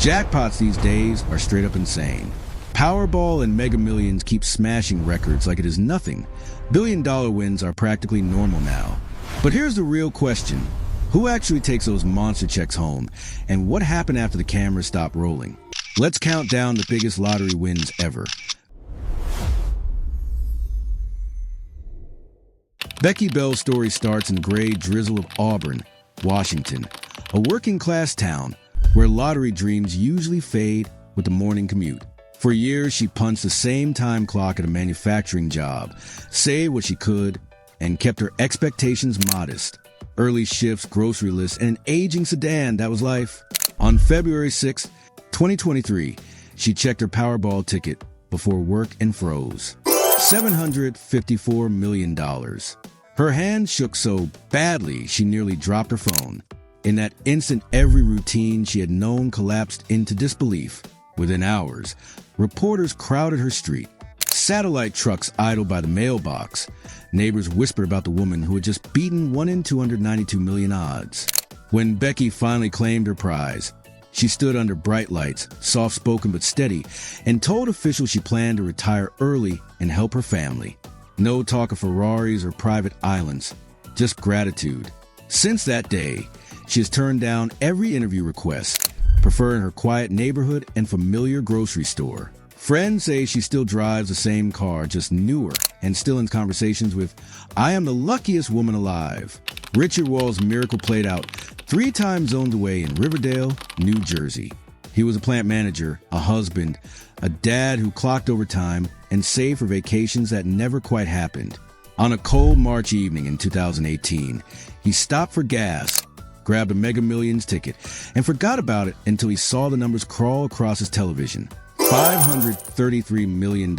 Jackpots these days are straight up insane. Powerball and Mega Millions keep smashing records like it is nothing. Billion-dollar wins are practically normal now. But here's the real question. Who actually takes those monster checks home? And what happened after the cameras stopped rolling? Let's count down the biggest lottery wins ever. Becky Bell's story starts in the gray drizzle of Auburn, Washington, a working-class town where lottery dreams usually fade with the morning commute. For years, she punched the same time clock at a manufacturing job, saved what she could, and kept her expectations modest. Early shifts, grocery lists, and an aging sedan, that was life. On February 6, 2023, she checked her Powerball ticket before work and froze. $754 million. Her hand shook so badly she nearly dropped her phone. In that instant, every routine she had known collapsed into disbelief. Within hours, reporters crowded her street. Satellite trucks idled by the mailbox. Neighbors whispered about the woman who had just beaten 1 in 292 million odds. When Becky finally claimed her prize, she stood under bright lights, soft-spoken but steady, and told officials she planned to retire early and help her family. No talk of Ferraris or private islands, just gratitude. Since that day, she has turned down every interview request, preferring her quiet neighborhood and familiar grocery store. Friends say she still drives the same car, just newer, and still in conversations with, "I am the luckiest woman alive." Richard Wall's miracle played out 3 time zones away in Riverdale, New Jersey. He was a plant manager, a husband, a dad who clocked overtime and saved for vacations that never quite happened. On a cold March evening in 2018, he stopped for gas, grabbed a Mega Millions ticket, and forgot about it until he saw the numbers crawl across his television. $533 million.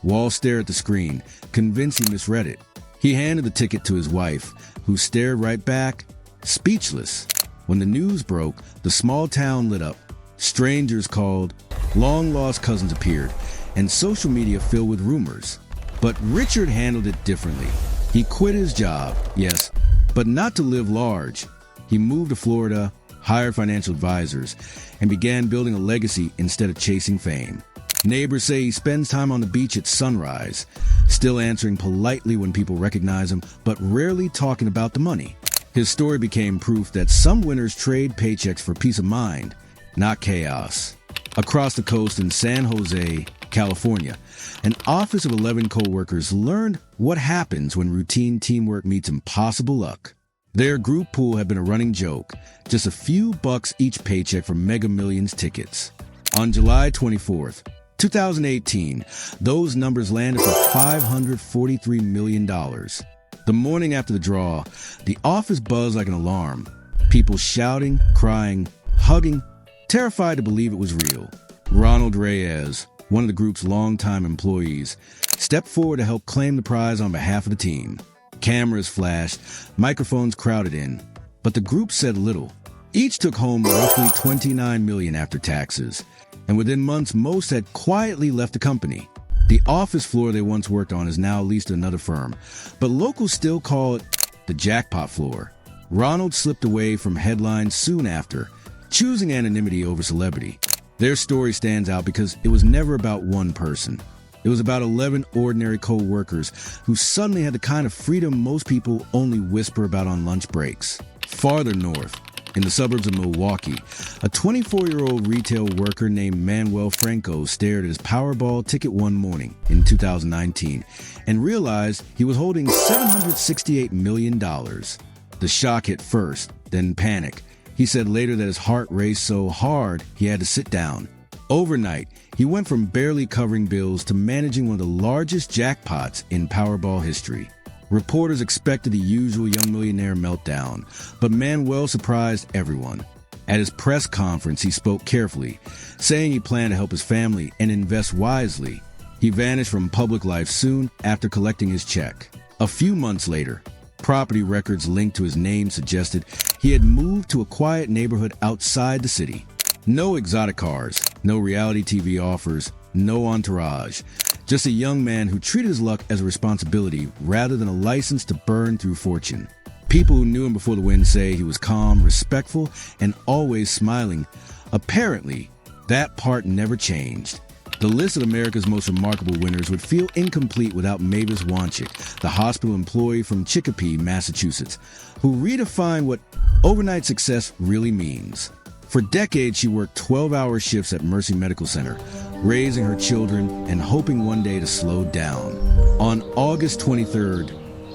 Wall stared at the screen, convinced he misread it. He handed the ticket to his wife, who stared right back, speechless. When the news broke, the small town lit up. Strangers called, long-lost cousins appeared, and social media filled with rumors. But Richard handled it differently. He quit his job, yes, but not to live large. He moved to Florida, hired financial advisors, and began building a legacy instead of chasing fame. Neighbors say he spends time on the beach at sunrise, still answering politely when people recognize him, but rarely talking about the money. His story became proof that some winners trade paychecks for peace of mind, not chaos. Across the coast in San Jose, California, an office of 11 co-workers learned what happens when routine teamwork meets impossible luck. Their group pool had been a running joke, just a few bucks each paycheck for Mega Millions tickets. On July 24th, 2018, those numbers landed for $543 million. The morning after the draw, the office buzzed like an alarm. People shouting, crying, hugging, terrified to believe it was real. Ronald Reyes, one of the group's longtime employees, stepped forward to help claim the prize on behalf of the team. Cameras flashed, microphones crowded in, but the group said little. Each took home roughly $29 million after taxes, and within months most had quietly left the company. The office floor they once worked on is now leased to another firm, but locals still call it the jackpot floor. Ronald slipped away from headlines soon after, choosing anonymity over celebrity. Their story stands out because it was never about one person. It was about 11 ordinary co-workers who suddenly had the kind of freedom most people only whisper about on lunch breaks. Farther north, in the suburbs of Milwaukee, a 24-year-old retail worker named Manuel Franco stared at his Powerball ticket one morning in 2019 and realized he was holding $768 million. The shock hit first, then panic. He said later that his heart raced so hard he had to sit down. Overnight, he went from barely covering bills to managing one of the largest jackpots in Powerball history. Reporters expected the usual young millionaire meltdown, but Manuel surprised everyone. At his press conference, he spoke carefully, saying he planned to help his family and invest wisely. He vanished from public life soon after collecting his check. A few months later, property records linked to his name suggested he had moved to a quiet neighborhood outside the city. No exotic cars, no reality TV offers, no entourage. Just a young man who treated his luck as a responsibility rather than a license to burn through fortune. People who knew him before the win say he was calm, respectful, and always smiling, Apparently, that part never changed. The list of America's most remarkable winners would feel incomplete without Mavis Wanchik, the hospital employee from Chicopee, Massachusetts, who redefined what overnight success really means. For decades, she worked 12-hour shifts at Mercy Medical Center, raising her children and hoping one day to slow down. On August 23,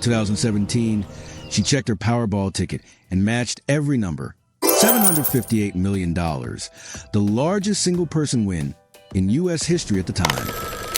2017, she checked her Powerball ticket and matched every number, $758 million, the largest single-person win in U.S. history at the time.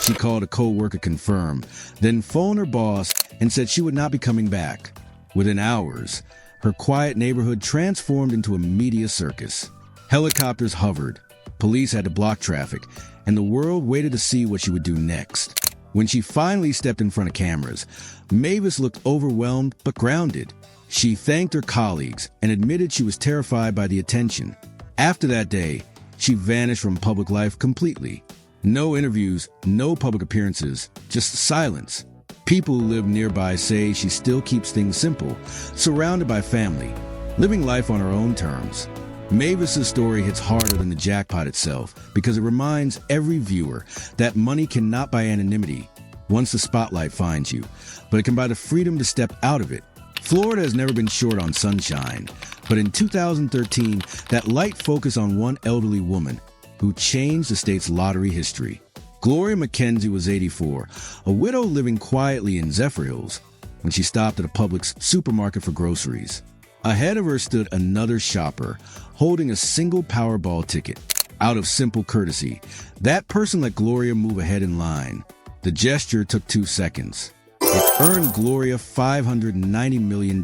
She called a co-worker to confirm, then phoned her boss and said she would not be coming back. Within hours, her quiet neighborhood transformed into a media circus. Helicopters hovered, police had to block traffic, and the world waited to see what she would do next. When she finally stepped in front of cameras, Mavis looked overwhelmed but grounded. She thanked her colleagues and admitted she was terrified by the attention. After that day, she vanished from public life completely. No interviews, no public appearances, just silence. People who live nearby say she still keeps things simple, surrounded by family, living life on her own terms. Mavis's story hits harder than the jackpot itself because it reminds every viewer that money cannot buy anonymity once the spotlight finds you, but it can buy the freedom to step out of it. Florida has never been short on sunshine, but in 2013, that light focused on one elderly woman who changed the state's lottery history. Gloria McKenzie was 84, a widow living quietly in Zephyr Hills, when she stopped at a Publix supermarket for groceries. Ahead of her stood another shopper, holding a single Powerball ticket. Out of simple courtesy, that person let Gloria move ahead in line. The gesture took 2 seconds. It earned Gloria $590 million.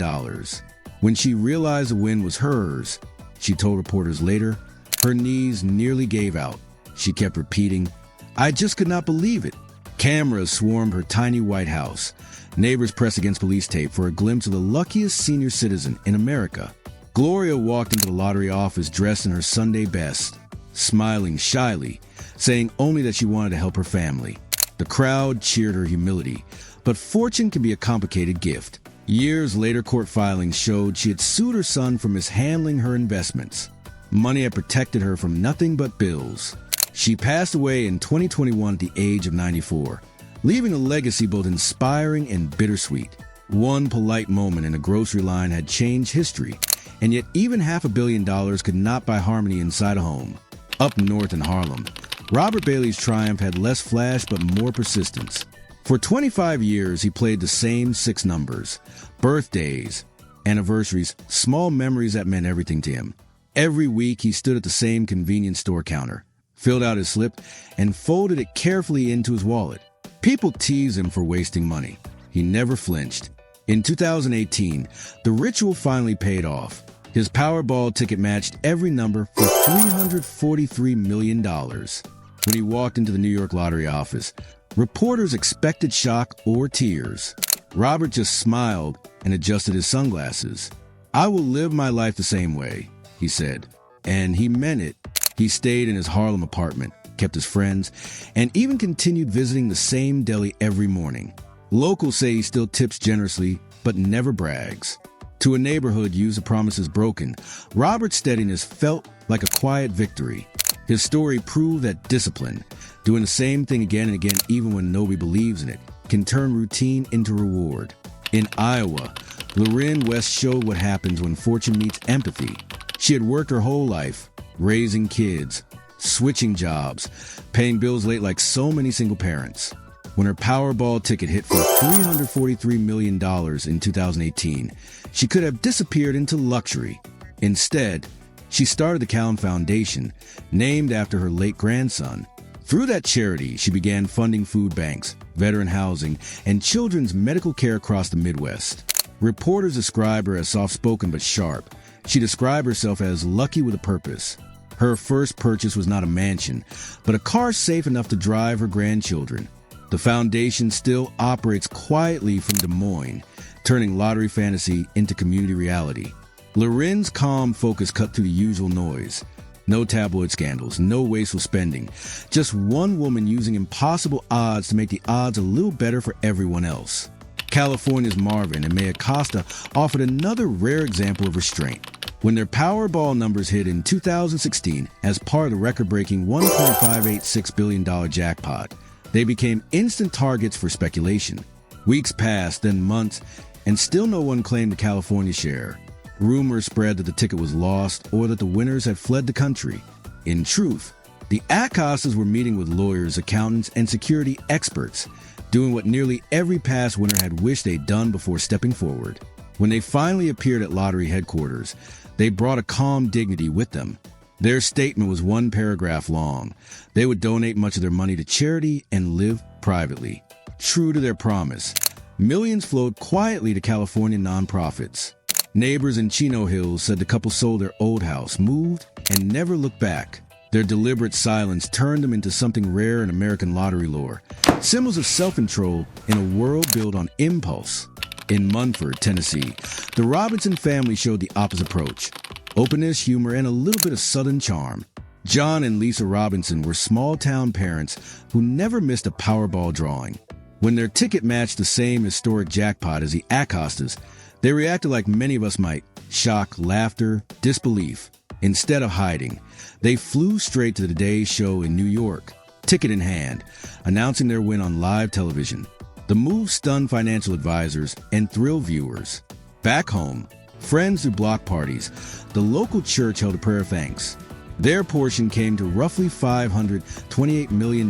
When she realized the win was hers, she told reporters later, her knees nearly gave out. She kept repeating, "I just could not believe it." Cameras swarmed her tiny White House. Neighbors pressed against police tape for a glimpse of the luckiest senior citizen in America. Gloria walked into the lottery office dressed in her Sunday best, smiling shyly, saying only that she wanted to help her family. The crowd cheered her humility, but fortune can be a complicated gift. Years later, court filings showed she had sued her son for mishandling her investments. Money had protected her from nothing but bills. She passed away in 2021 at the age of 94, leaving a legacy both inspiring and bittersweet. One polite moment in a grocery line had changed history, and yet even $500 million could not buy harmony inside a home. Up north in Harlem, Robert Bailey's triumph had less flash but more persistence. For 25 years, he played the same 6 numbers: birthdays, anniversaries, small memories that meant everything to him. Every week, he stood at the same convenience store counter, filled out his slip, and folded it carefully into his wallet. People teased him for wasting money. He never flinched. In 2018, the ritual finally paid off. His Powerball ticket matched every number for $343 million. When he walked into the New York lottery office, reporters expected shock or tears. Robert just smiled and adjusted his sunglasses. "I will live my life the same way," he said. And he meant it. He stayed in his Harlem apartment, kept his friends, and even continued visiting the same deli every morning. Locals say he still tips generously, but never brags. To a neighborhood used to promises broken, Robert's steadiness felt like a quiet victory. His story proved that discipline, doing the same thing again and again even when nobody believes in it, can turn routine into reward. In Iowa, Loren West showed what happens when fortune meets empathy. She had worked her whole life, raising kids, switching jobs, paying bills late like so many single parents. When her Powerball ticket hit for $343 million in 2018, she could have disappeared into luxury. Instead, she started the Callan Foundation, named after her late grandson. Through that charity, she began funding food banks, veteran housing, and children's medical care across the Midwest. Reporters describe her as soft-spoken but sharp. She described herself as lucky with a purpose. Her first purchase was not a mansion, but a car safe enough to drive her grandchildren. The foundation still operates quietly from Des Moines, turning lottery fantasy into community reality. Loren's calm focus cut through the usual noise. No tabloid scandals, no wasteful spending. Just one woman using impossible odds to make the odds a little better for everyone else. California's Marvin and Maya Costa offered another rare example of restraint. When their Powerball numbers hit in 2016 as part of the record-breaking $1.586 billion jackpot, they became instant targets for speculation. Weeks passed, then months, and still no one claimed the California share. Rumors spread that the ticket was lost or that the winners had fled the country. In truth, the Acostas were meeting with lawyers, accountants, and security experts, doing what nearly every past winner had wished they'd done before stepping forward. When they finally appeared at lottery headquarters, they brought a calm dignity with them. Their statement was one paragraph long. They would donate much of their money to charity and live privately. True to their promise, millions flowed quietly to California nonprofits. Neighbors in Chino Hills said the couple sold their old house, moved, and never looked back. Their deliberate silence turned them into something rare in American lottery lore, symbols of self-control in a world built on impulse. In Munford, Tennessee, the Robinson family showed the opposite approach: openness, humor, and a little bit of Southern charm. John and Lisa Robinson were small-town parents who never missed a Powerball drawing. When their ticket matched the same historic jackpot as the Acostas, they reacted like many of us might: shock, laughter, disbelief. Instead of hiding, they flew straight to the Today Show in New York, ticket in hand, announcing their win on live television. The move stunned financial advisors and thrilled viewers. Back home, friends threw block parties. The local church held a prayer of thanks. Their portion came to roughly $528 million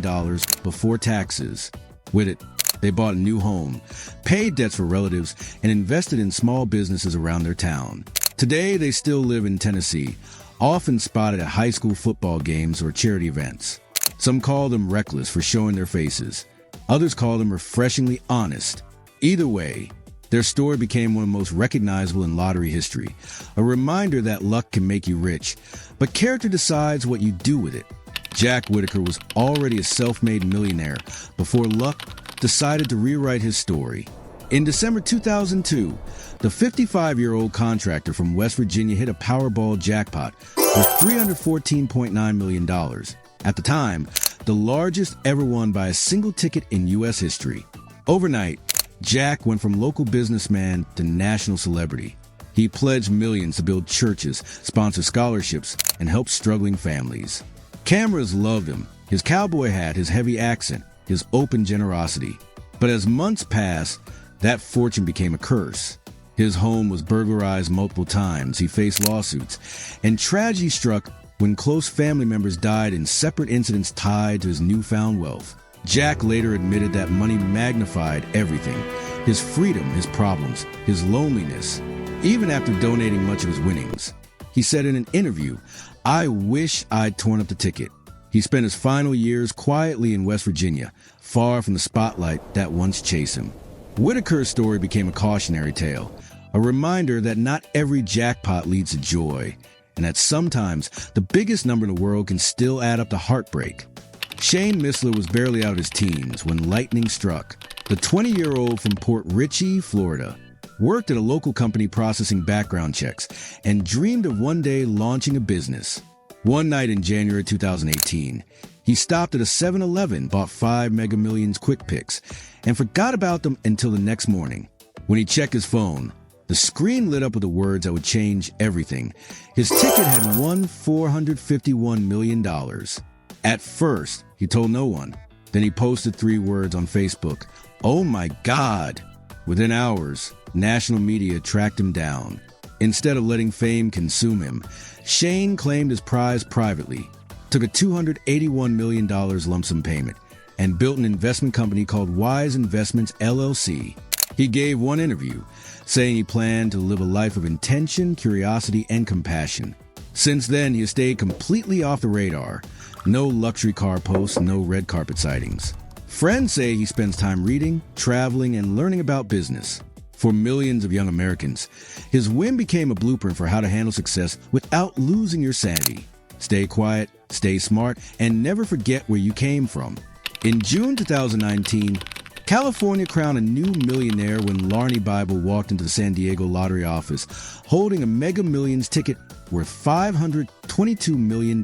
before taxes. With it, they bought a new home, paid debts for relatives, and invested in small businesses around their town. Today, they still live in Tennessee, often spotted at high school football games or charity events. Some call them reckless for showing their faces. Others call them refreshingly honest. Either way, their story became one of the most recognizable in lottery history, a reminder that luck can make you rich, but character decides what you do with it. Jack Whitaker was already a self-made millionaire before luck decided to rewrite his story. In December 2002, the 55-year-old contractor from West Virginia hit a Powerball jackpot with $314.9 million. At the time, the largest ever won by a single ticket in U.S. history. Overnight, Jack went from local businessman to national celebrity. He pledged millions to build churches, sponsor scholarships, and help struggling families. Cameras loved him, his cowboy hat, his heavy accent, his open generosity. But as months passed, that fortune became a curse. His home was burglarized multiple times, he faced lawsuits, and tragedy struck when close family members died in separate incidents tied to his newfound wealth. Jack later admitted that money magnified everything: his freedom, his problems, his loneliness. Even after donating much of his winnings, he said in an interview, "I wish I'd torn up the ticket." He spent his final years quietly in West Virginia, far from the spotlight that once chased him. Whitaker's story became a cautionary tale, a reminder that not every jackpot leads to joy, and that sometimes the biggest number in the world can still add up to heartbreak. Shane Missler was barely out of his teens when lightning struck. The 20-year-old from Port Richey, Florida, worked at a local company processing background checks and dreamed of one day launching a business. One night in January 2018, he stopped at a 7-Eleven, bought 5 Mega Millions Quick Picks, and forgot about them until the next morning. When he checked his phone, the screen lit up with the words that would change everything. His ticket had won $451 million. At first, he told no one. Then he posted 3 words on Facebook: "Oh my God!" Within hours, national media tracked him down. Instead of letting fame consume him, Shane claimed his prize privately, took a $281 million lump sum payment, and built an investment company called Wise Investments, LLC. He gave one interview, saying he planned to live a life of intention, curiosity, and compassion. Since then, he has stayed completely off the radar. No luxury car posts, no red carpet sightings. Friends say he spends time reading, traveling, and learning about business. For millions of young Americans, his win became a blueprint for how to handle success without losing your sanity. Stay quiet, stay smart, and never forget where you came from. In June 2019, California crowned a new millionaire when Larnie Bible walked into the San Diego lottery office holding a Mega Millions ticket worth $522 million.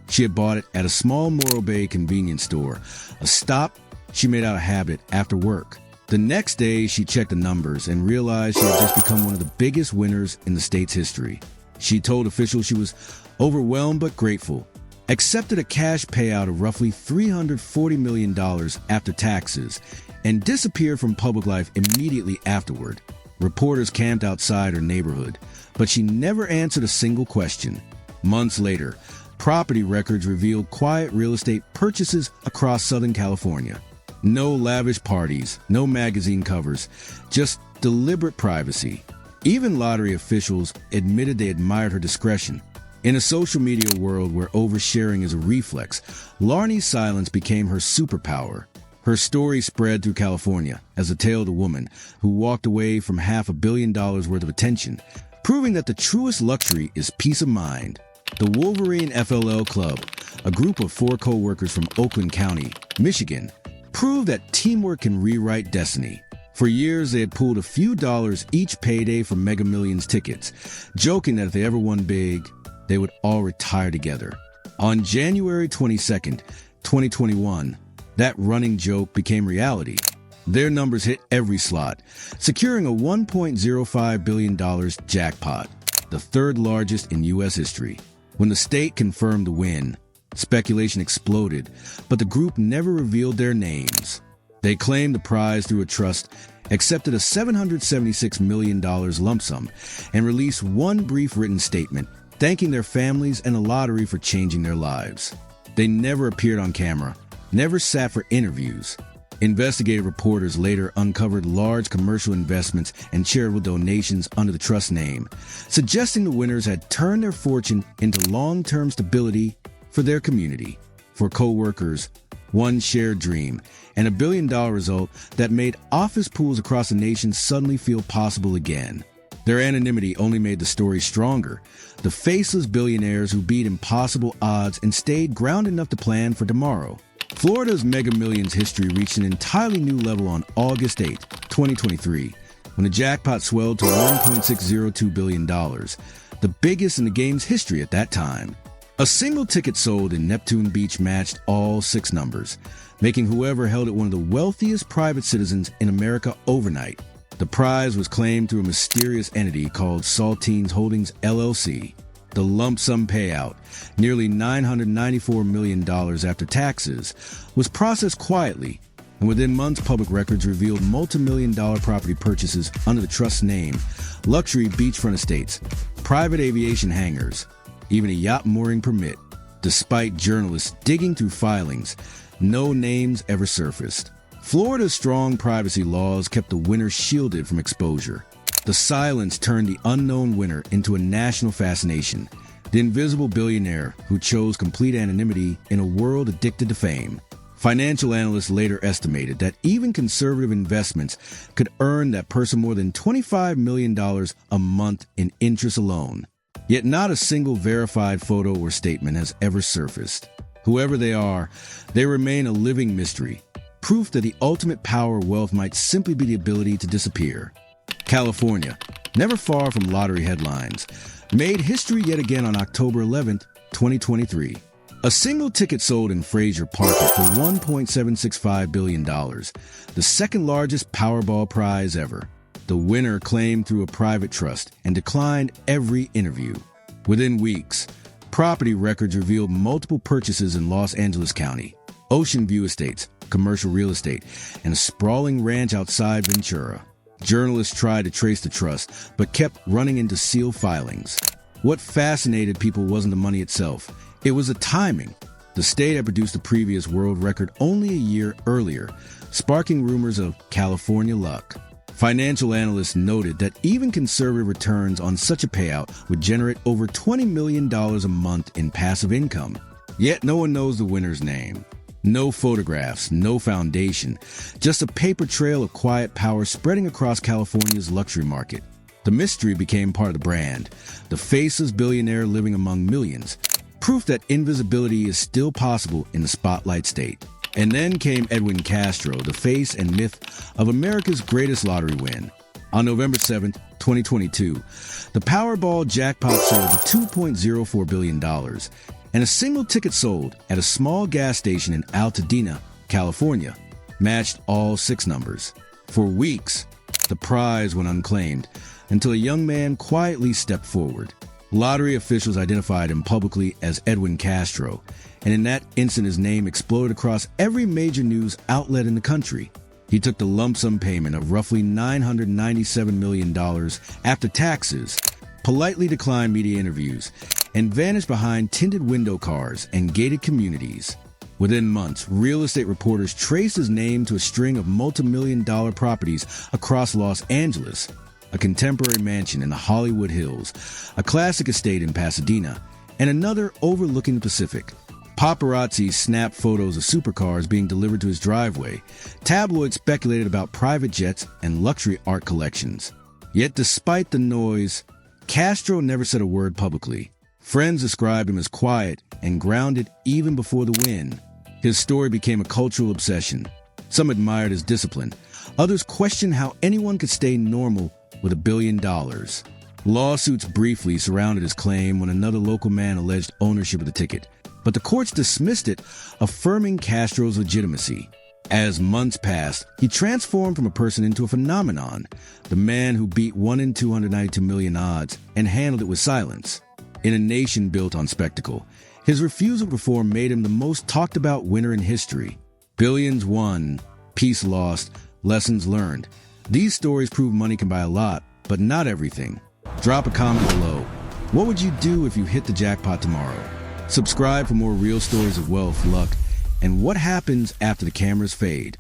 She had bought it at a small Morro Bay convenience store, a stop she made out of habit after work. The next day, she checked the numbers and realized she had just become one of the biggest winners in the state's history. She told officials she was overwhelmed but grateful, accepted a cash payout of roughly $340 million after taxes, and disappeared from public life immediately afterward. Reporters camped outside her neighborhood, but she never answered a single question. Months later, property records revealed quiet real estate purchases across Southern California. No lavish parties, no magazine covers, just deliberate privacy. Even lottery officials admitted they admired her discretion. In a social media world where oversharing is a reflex, Larney's silence became her superpower. Her story spread through California as a tale of a woman who walked away from $500 million worth of attention, proving that the truest luxury is peace of mind. The Wolverine FLL Club, a group of 4 co-workers from Oakland County, Michigan, proved that teamwork can rewrite destiny. For years, they had pooled a few dollars each payday for Mega Millions tickets, joking that if they ever won big, they would all retire together. On January 22nd, 2021, that running joke became reality. Their numbers hit every slot, securing a $1.05 billion jackpot, the third largest in U.S. history. When the state confirmed the win, speculation exploded, but the group never revealed their names. They claimed the prize through a trust, accepted a $776 million lump sum, and released one brief written statement thanking their families and the lottery for changing their lives. They never appeared on camera, never sat for interviews. Investigative reporters later uncovered large commercial investments and charitable donations under the trust name, suggesting the winners had turned their fortune into long-term stability for their community. For co-workers, one shared dream, and a billion-dollar result that made office pools across the nation suddenly feel possible again. Their anonymity only made the story stronger. The faceless billionaires who beat impossible odds and stayed grounded enough to plan for tomorrow. Florida's Mega Millions history reached an entirely new level on August 8, 2023, when the jackpot swelled to $1.602 billion, the biggest in the game's history at that time. A single ticket sold in Neptune Beach matched all 6 numbers, making whoever held it one of the wealthiest private citizens in America overnight. The prize was claimed through a mysterious entity called Saltines Holdings LLC. The lump sum payout, nearly $994 million after taxes, was processed quietly, and within months public records revealed multi-million-dollar property purchases under the trust's name, luxury beachfront estates, private aviation hangars, even a yacht mooring permit. Despite journalists digging through filings, no names ever surfaced. Florida's strong privacy laws kept the winner shielded from exposure. The silence turned the unknown winner into a national fascination, the invisible billionaire who chose complete anonymity in a world addicted to fame. Financial analysts later estimated that even conservative investments could earn that person more than $25 million a month in interest alone. Yet not a single verified photo or statement has ever surfaced. Whoever they are, they remain a living mystery, proof that the ultimate power of wealth might simply be the ability to disappear. California, never far from lottery headlines, made history yet again on October 11, 2023. A single ticket sold in Frazier Park for $1.765 billion, the second largest Powerball prize ever. The winner claimed through a private trust and declined every interview. Within weeks, property records revealed multiple purchases in Los Angeles County, Ocean View Estates, commercial real estate, and a sprawling ranch outside Ventura. Journalists tried to trace the trust, but kept running into sealed filings. What fascinated people wasn't the money itself. It was the timing. The state had produced the previous world record only a year earlier, sparking rumors of California luck. Financial analysts noted that even conservative returns on such a payout would generate over $20 million a month in passive income. Yet no one knows the winner's name. No photographs, no foundation, just a paper trail of quiet power spreading across California's luxury market. The mystery became part of the brand, the faceless billionaire living among millions, proof that invisibility is still possible in the spotlight state. And then came Edwin Castro, the face and myth of America's greatest lottery win. On November 7, 2022, the Powerball jackpot sold to $2.04 billion, and a single ticket sold at a small gas station in Altadena, California, matched all 6 numbers. For weeks, the prize went unclaimed until a young man quietly stepped forward. Lottery officials identified him publicly as Edwin Castro, and in that instant his name exploded across every major news outlet in the country. He took the lump sum payment of roughly $997 million after taxes, politely declined media interviews, and vanished behind tinted window cars and gated communities. Within months, real estate reporters traced his name to a string of multi-million-dollar properties across Los Angeles, a contemporary mansion in the Hollywood Hills, a classic estate in Pasadena, and another overlooking the Pacific. Paparazzi snapped photos of supercars being delivered to his driveway. Tabloids speculated about private jets and luxury art collections. Yet despite the noise, Castro never said a word publicly. Friends described him as quiet and grounded even before the win. His story became a cultural obsession. Some admired his discipline. Others questioned how anyone could stay normal with $1 billion. Lawsuits briefly surrounded his claim when another local man alleged ownership of the ticket, but the courts dismissed it, affirming Castro's legitimacy. As months passed, he transformed from a person into a phenomenon, the man who beat 1 in 292 million odds and handled it with silence. In a nation built on spectacle, his refusal to perform made him the most talked about winner in history. Billions won, peace lost, lessons learned. These stories prove money can buy a lot, but not everything. Drop a comment below. What would you do if you hit the jackpot tomorrow? Subscribe for more real stories of wealth, luck, and what happens after the cameras fade.